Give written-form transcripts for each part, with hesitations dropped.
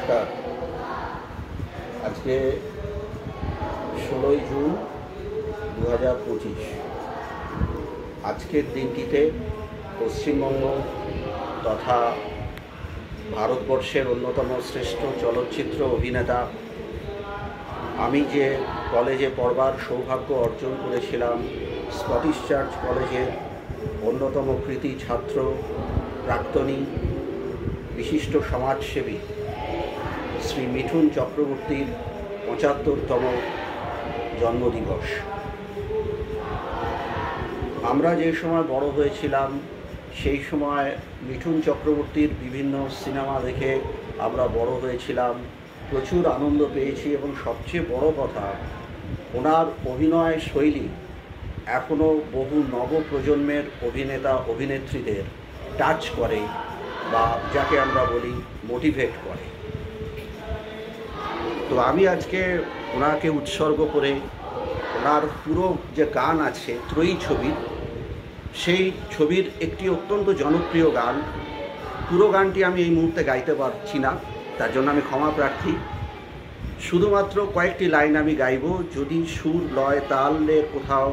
নমস্কার। আজকে 16ই জুন 2025। আজকের দিনটিতে পশ্চিমবঙ্গ তথা ভারতবর্ষের অন্যতম শ্রেষ্ঠ চলচ্চিত্র অভিনেতা, আমি যে কলেজে পড়বার সৌভাগ্য অর্জন করেছিলাম, স্কটিশ চার্চ কলেজের অন্যতম কৃতী ছাত্র, প্রাক্তনী বিশিষ্ট সমাজসেবী শ্রী মিঠুন চক্রবর্তীর ৭৫তম জন্মদিবস। আমরা যে সময় বড় হয়েছিলাম সেই সময় মিঠুন চক্রবর্তীর বিভিন্ন সিনেমা দেখে আমরা বড় হয়েছিলাম, প্রচুর আনন্দ পেয়েছি এবং সবচেয়ে বড় কথা, ওনার অভিনয় শৈলী এখনও বহু নবপ্রজন্মের অভিনেতা অভিনেত্রীদের টাচ করে বা যাকে আমরা বলি মোটিভেট করে। তো আমি আজকে ওনাকে উৎসর্গ করে ওনার পুরো যে গান আছে ত্রয়ী ছবির, সেই ছবির একটি অত্যন্ত জনপ্রিয় গান, পুরো গানটি আমি এই মুহূর্তে গাইতে পারছি না, তার জন্য আমি ক্ষমা প্রার্থী। শুধুমাত্র কয়েকটি লাইন আমি গাইব। যদি সুর লয় তালের কোথাও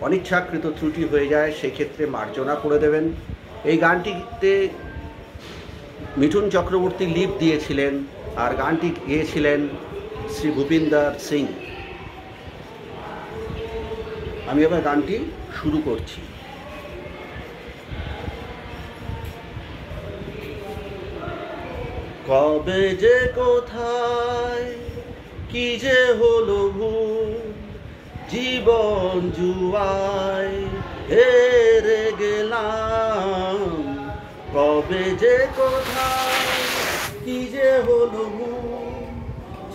অনিচ্ছাকৃত ত্রুটি হয়ে যায় সেক্ষেত্রে মার্জনা করে দেবেন। এই গানটিতে মিঠুন চক্রবর্তী লিপ দিয়েছিলেন আর গানটি গেয়েছিলেন শ্রী ভূপিন্দর সিং। আমি এবার গানটি শুরু করছি। কবে যে কোথায় কি যে হলো ভুল, জীবন জুয়ায় হেরে গেলাম। কবে যে কোথায় কি যে হলো ভুল,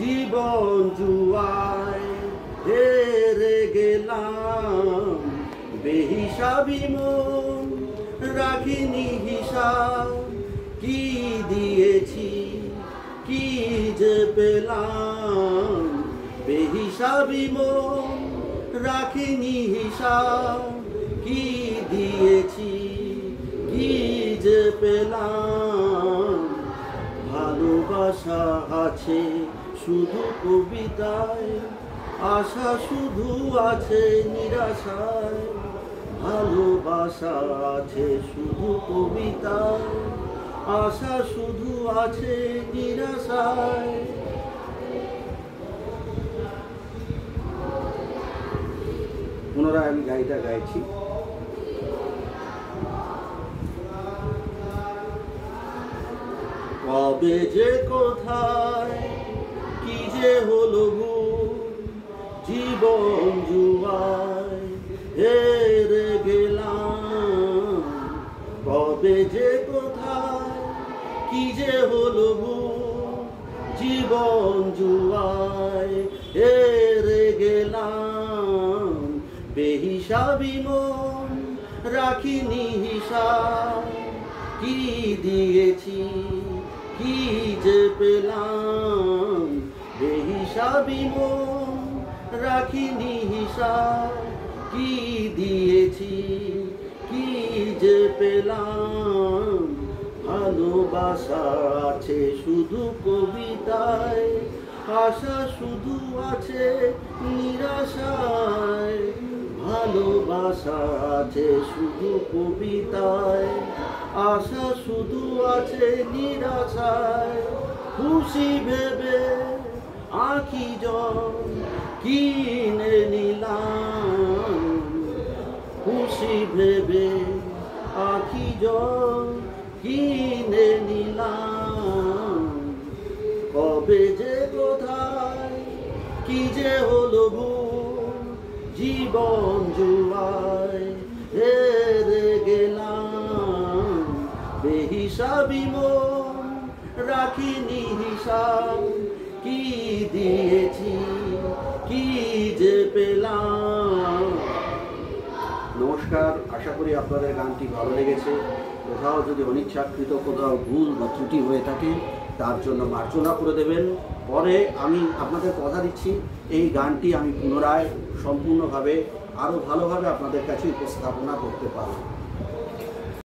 জীবন জুয়ায় হেরে গেলাম। বেহিসাবি মন রাখিনি হিসাব, কি দিয়েছি কি যে পেলাম। বেহিসাবি মন রাখিনি হিসাব, কি দিয়েছি কি যে পেলাম। ভালোবাসা আছে শুধু কবিতায়, আশা শুধু আছে নিরাশায়। ভালোবাসা আছে শুধু কবিতায়, আশা শুধু আছে নিরাশায়। পুনরায় আমি গাইটা গাইছি। কবে যে কোথায় কি যে হলো ভুল, জীবন জুয়ায় হেরে গেলাম। কবে যে কোথায় কি যে হলো ভুল, জীবন জুয়ায় হেরে গেলাম। বেহিসাবি মন রাখিনি হিসাব, কি দিয়েছি কি যে পেলাম। বেহিসাবি মন রাখিনি হিসাব, কি দিয়েছি কি যে পেলাম। ভালোবাসা আছে শুধু কবিতায়, আশা শুধু আছে নিরাশায়। ভালোবাসা আছে শুধু কবিতায়, আশা শুধু আছে নিরাশায়। খুশি ভেবে আঁখি জল কিনে নিলাম। খুশি ভেবে আঁখি জল কিনে নিলাম। কবে যে কোথায় কি যে হলো ভুল, জীবন জুয়ায় হেরে গেলাম। বেহিসাবি মন রাখিনি হিসাব, কি দিয়েছি কি যে পেলাম। নমস্কার, আশা করি আপনাদের গানটি ভালো লেগেছে। কোথাও যদি অনিচ্ছাকৃত কোথাও ভুল বা ত্রুটি হয়ে থাকে তার জন্য মার্জনা করে দেবেন। পরে আমি আপনাদের কথা দিচ্ছি এই গানটি আমি পুনরায় সম্পূর্ণভাবে আরও ভালোভাবে আপনাদের কাছে উপস্থাপনা করতে পারব।